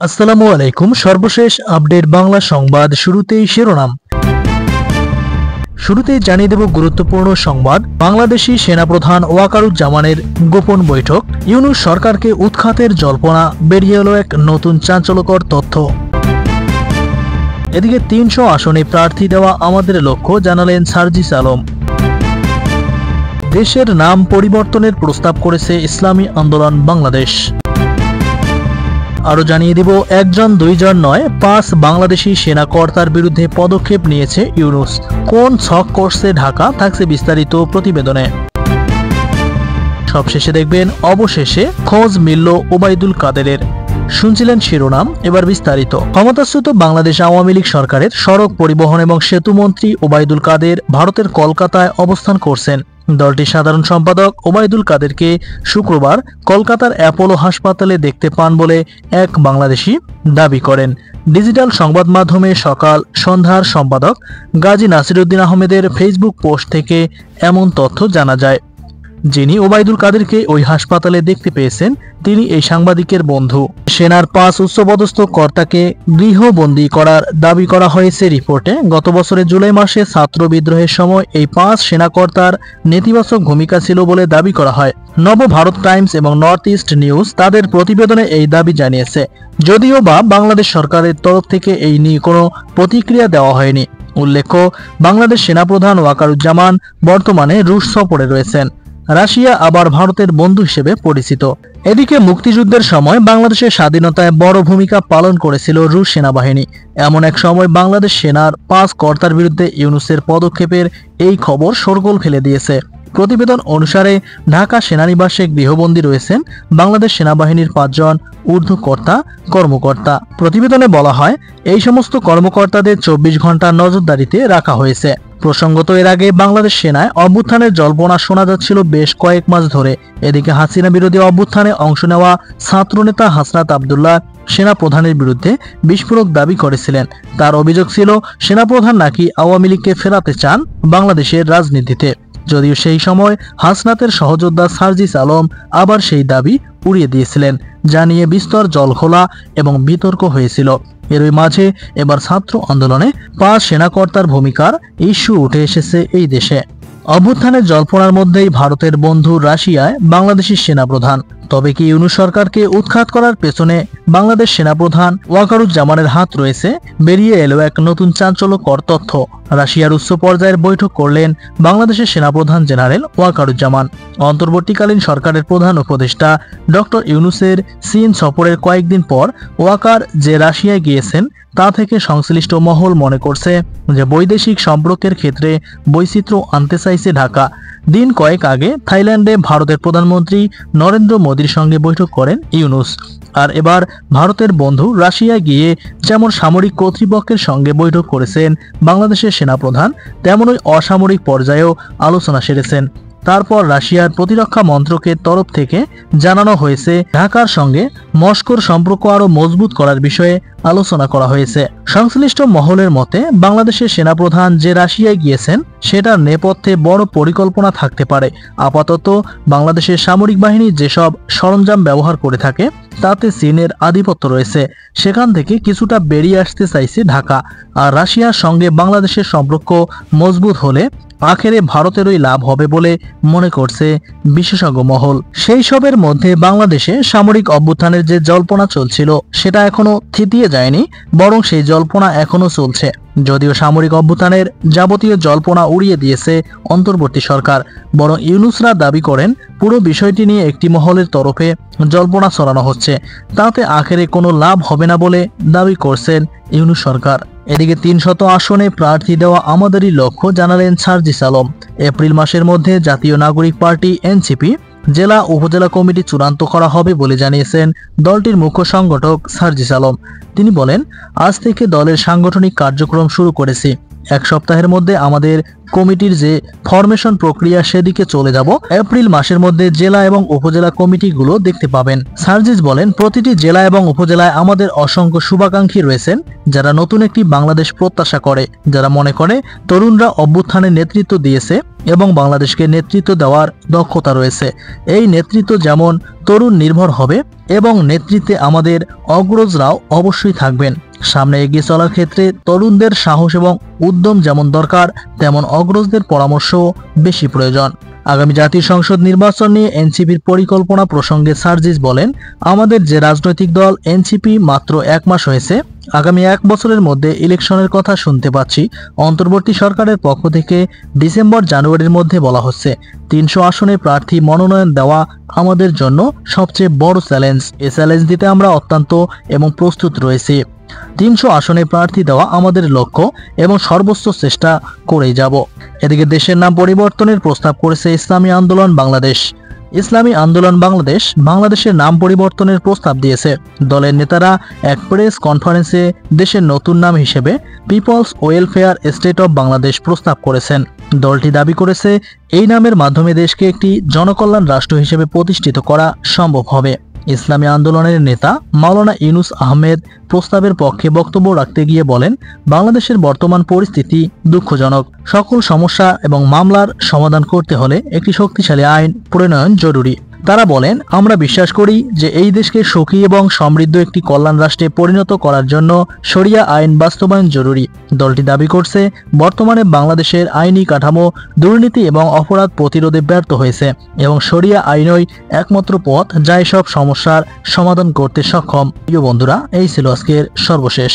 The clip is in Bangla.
আসসালামু আলাইকুম। সর্বশেষ আপডেট বাংলা সংবাদ। শুরুতেই শিরোনাম। শুরুতেই জানিয়ে দেব গুরুত্বপূর্ণ সংবাদ। বাংলাদেশি সেনাপ্রধান ওয়াকারুজ্জামানের গোপন বৈঠক, ইউনূস সরকারকে উৎখাতের জল্পনা, বেরিয়ে এলো এক নতুন চাঞ্চল্যকর তথ্য। এদিকে ৩০০ আসনে প্রার্থী দেওয়া আমাদের লক্ষ্য, জানালেন সার্জিস আলম। দেশের নাম পরিবর্তনের প্রস্তাব করেছে ইসলামী আন্দোলন বাংলাদেশ। আরো জানিয়ে দিব, একজন দুইজন নয়, ৫ বাংলাদেশি সেনা কর্তার বিরুদ্ধে পদক্ষেপ নিয়েছে ইউনূস। কোন ছক করছে ঢাকা, থাকছে বিস্তারিত প্রতিবেদনে। সবশেষে দেখবেন, অবশেষে খোঁজ মিলল ওবায়দুল কাদেরের। শুনছিলেন শিরোনাম, এবার বিস্তারিত। ক্ষমতাচ্যুত বাংলাদেশ আওয়ামী লীগ সরকারের সড়ক পরিবহন এবং সেতু মন্ত্রী ওবায়দুল কাদের ভারতের কলকাতায় অবস্থান করছেন। দলটির সাধারণ সম্পাদক ওবায়দুল কাদেরকে শুক্রবার কলকাতার অ্যাপোলো হাসপাতালে দেখতে পান বলে এক বাংলাদেশি দাবি করেন। ডিজিটাল সংবাদ মাধ্যমে সকাল সন্ধ্যার সম্পাদক গাজী নাসিরউদ্দিন আহমেদের ফেসবুক পোস্ট থেকে এমন তথ্য জানা যায়। যিনি ওবায়দুল কাদেরকে ওই হাসপাতালে দেখতে পেয়েছেন তিনি এই সাংবাদিকের বন্ধু। সেনার ৫ উচ্চপদস্থ কর্তাকে গৃহবন্দী করার দাবি করা হয়েছে রিপোর্টে। গত বছরের জুলাই মাসে ছাত্র বিদ্রোহের সময় এই ৫ সেনাকর্তার নেতিবাচক ভূমিকা ছিল বলে দাবি করা হয়। নব ভারত টাইমস এবং নর্থ ইস্ট নিউজ তাদের প্রতিবেদনে এই দাবি জানিয়েছে। যদিও বা বাংলাদেশ সরকারের তরফ থেকে এই নিয়ে কোনো প্রতিক্রিয়া দেওয়া হয়নি। উল্লেখ্য, বাংলাদেশ সেনাপ্রধান ওয়াকারুজ্জামান বর্তমানে রুশ সফরে রয়েছেন। রাশিয়া আবার ভারতের বন্ধু হিসেবে পরিচিত। এদিকে মুক্তিযুদ্ধের সময় বাংলাদেশের স্বাধীনতায় বড় ভূমিকা পালন করেছিল রুশ সেনাবাহিনী। এমন এক সময় বাংলাদেশ সেনার ৫ কর্তার বিরুদ্ধে ইউনূসের পদক্ষেপের এই খবর শোরগোল ফেলে দিয়েছে। প্রতিবেদন অনুসারে ঢাকা সেনানিবাসে গৃহবন্দী রয়েছেন বাংলাদেশ সেনাবাহিনীর ৫ জন ঊর্ধ্ব কর্মকর্তা। প্রতিবেদনে বলা হয়, এই সমস্ত কর্মকর্তাদের ২৪ ঘন্টা নজরদারিতে রাখা হয়েছে। প্রসঙ্গত, এর আগে বাংলাদেশ সেনায় অভ্যুত্থানের জল্পনা শোনা যাচ্ছিল বেশ কয়েক মাস ধরে। এদিকে হাসিনা বিরোধী অভ্যুত্থানে অংশ নেওয়া ছাত্রনেতা হাসনাত আবদুল্লাহ সেনাপ্রধানের বিরুদ্ধে বিস্ফোরক দাবি করেছিলেন। তার অভিযোগ ছিল সেনাপ্রধান নাকি আওয়ামী লীগকে ফেরাতে চান বাংলাদেশের রাজনীতিতে। যদিও সেই সময় হাসনাতের সহযোদ্ধা সার্জিস আলম আবার সেই দাবি উড়িয়ে দিয়েছিলেন, জানিয়ে বিস্তর জলঘোলা এবং বিতর্ক হয়েছিল। এরই মাঝে এবার ছাত্র আন্দোলনে ৫ সেনাকর্তার ভূমিকার ইস্যু উঠে এসেছে এই দেশে। অভ্যুত্থানের জল্পনার মধ্যেই ভারতের বন্ধু রাশিয়ায় বাংলাদেশি সেনাপ্রধান। তবে কি ইউনূস সরকারকে উৎখাত করার পেছনে বাংলাদেশ সেনাপ্রধান ওয়াকারুজ্জামানের হাত রয়েছে? বেরিয়ে এলো এক নতুন চাঞ্চল্যকর তথ্য। রাশিয়ার উচ্চ পর্যায়ের বৈঠক করলেন বাংলাদেশের সেনাপ্রধান জেনারেল ওয়াকারুজ্জামান। অন্তর্বর্তীকালীন সরকারের প্রধান উপদেষ্টা ডক্টর ইউনূসের চীন সফরের কয়েকদিন পর ওয়াকার যে রাশিয়ায় গিয়েছেন তা থেকে সংশ্লিষ্ট মহল মনে করছে যে বৈদেশিক সম্পর্কের ক্ষেত্রে বৈচিত্র্য আনতে চাইছে ঢাকা। দিন কয়েক আগে থাইল্যান্ডে ভারতের প্রধানমন্ত্রী নরেন্দ্র মোদীর সঙ্গে বৈঠক করেন ইউনূস। আর এবার ভারতের বন্ধু রাশিয়ায় গিয়ে যেমন সামরিক কর্তৃপক্ষের সঙ্গে বৈঠক করেছেন বাংলাদেশের সেনাপ্রধান, তেমনই অসামরিক পর্যায়েও আলোচনা সেরেছেন। তারপর রাশিয়ার প্রতিরক্ষা মন্ত্রকের তরফ থেকে জানানো হয়েছে ঢাকার সঙ্গে মস্কোর সম্পর্ক আরও মজবুত করার বিষয়ে আলোচনা করা হয়েছে। সংশ্লিষ্ট মহলের মতে বাংলাদেশের সেনাপ্রধান যে রাশিয়ায় গিয়েছেন সেটার নেপথ্যে বড় পরিকল্পনা থাকতে পারে। আপাতত বাংলাদেশের সামরিক বাহিনী যেসব সরঞ্জাম ব্যবহার করে থাকে তাতে চীনের আধিপত্য রয়েছে। সেখান থেকে কিছুটা বেরিয়ে আসতে চাইছে ঢাকা। আর রাশিয়ার সঙ্গে বাংলাদেশের সম্পর্ক মজবুত হলে আখেরে ভারতেরই লাভ হবে বলে মনে করছে বিশেষজ্ঞ মহল। সেই সবের মধ্যে বাংলাদেশে সামরিক অভ্যুত্থানের যে জল্পনা চলছিল সেটা এখনো থিতিয়ে যায়নি, বরং সেই জল্পনা এখনো চলছে। যদিও সামরিক অভ্যুত্থানের যাবতীয় জল্পনা উড়িয়ে দিয়েছে অন্তর্বর্তী সরকার, বরং ইউনূসরা দাবি করেন পুরো বিষয়টি নিয়ে একটি মহলের তরফে জল্পনা ছড়ানো হচ্ছে, তাতে আখেরে কোনো লাভ হবে না বলে দাবি করছেন ইউনূস সরকার। এদিকে ৩০০ আসনে প্রার্থী দেওয়া আমাদেরই লক্ষ্য, জানালেন সার্জিস আলম। এপ্রিল মাসের মধ্যে জাতীয় নাগরিক পার্টি এনসিপি জেলা উপজেলা কমিটি চূড়ান্ত করা হবে বলে জানিয়েছেন দলটির মুখ্য সংগঠক সার্জিস আলম। তিনি বলেন, আজ থেকে দলের সাংগঠনিক কার্যক্রম শুরু করেছি। ১ সপ্তাহের মধ্যে আমাদের কমিটির যে ফরমেশন প্রক্রিয়া সেদিকে চলে যাব। এপ্রিল মাসের মধ্যে জেলা এবং উপজেলা কমিটিগুলো দেখতে পাবেন। সার্জিস বলেন, প্রতিটি জেলা এবং উপজেলায় আমাদের অসংখ্য শুভাকাঙ্ক্ষী রয়েছেন যারা নতুন একটি বাংলাদেশ প্রত্যাশা করে, যারা মনে করে তরুণরা অভ্যুত্থানে নেতৃত্ব দিয়েছে এবং বাংলাদেশকে নেতৃত্ব দেওয়ার দক্ষতা রয়েছে। এই নেতৃত্ব যেমন তরুণ নির্ভর হবে এবং নেতৃত্বে আমাদের অগ্রজরাও অবশ্যই থাকবেন। সামনে এগিয়ে চলার ক্ষেত্রে তরুণদের সাহস এবং উদ্যম যেমন দরকার, তেমন অগ্রজদের পরামর্শ বেশি প্রয়োজন। আগামী জাতীয় সংসদ নির্বাচন নিয়ে এনসিপির পরিকল্পনা প্রসঙ্গে সার্জিস বলেন, আমাদের যে রাজনৈতিক দল এনসিপি মাত্র 1 মাস হয়েছে, আগামী 1 বছরের মধ্যে ইলেকশনের কথা শুনতে পাচ্ছি। অন্তর্বর্তী সরকারের পক্ষ থেকে ডিসেম্বর-জানুয়ারির মধ্যে বলা হচ্ছে। 300 আসনে প্রার্থী মনোনয়ন দেওয়া আমাদের জন্য সবচেয়ে বড় চ্যালেঞ্জ। এই চ্যালেঞ্জ দিতে আমরা অত্যন্ত এবং প্রস্তুত রয়েছি। 300 আসনে প্রার্থী দেওয়া আমাদের লক্ষ্য এবং সর্বোচ্চ চেষ্টা করেই যাব। এদিকে দেশের নাম পরিবর্তনের প্রস্তাব করেছে ইসলামী আন্দোলন বাংলাদেশ। ইসলামী আন্দোলন বাংলাদেশ বাংলাদেশের নাম পরিবর্তনের প্রস্তাব দিয়েছে। দলের নেতারা এক প্রেস কনফারেন্সে দেশের নতুন নাম হিসেবে people's welfare state of Bangladesh প্রস্তাব করেছেন। দলটি দাবি করেছে, এই নামের মাধ্যমে দেশকে একটি জনকল্যাণ রাষ্ট্র হিসেবে প্রতিষ্ঠিত করা সম্ভব হবে। ইসলামী আন্দোলনের নেতা মাওলানা ইউনুস আহমেদ প্রস্তাবের পক্ষে বক্তব্য রাখতে গিয়ে বলেন, বাংলাদেশের বর্তমান পরিস্থিতি দুঃখজনক। সকল সমস্যা এবং মামলার সমাধান করতে হলে একটি শক্তিশালী আইন প্রণয়ন জরুরি। তারা বলেন, আমরা বিশ্বাস করি যে এই দেশকে সুখী এবং সমৃদ্ধ একটি কল্যাণ রাষ্ট্রে পরিণত করার জন্য শরিয়া আইন বাস্তবায়ন জরুরি। দলটি দাবি করছে, বর্তমানে বাংলাদেশের আইনি কাঠামো দুর্নীতি এবং অপরাধ প্রতিরোধে ব্যর্থ হয়েছে এবং শরিয়া আইনই একমাত্র পথ যা এসব সমস্যার সমাধান করতে সক্ষম। প্রিয় বন্ধুরা, এই ছিল আজকের সর্বশেষ।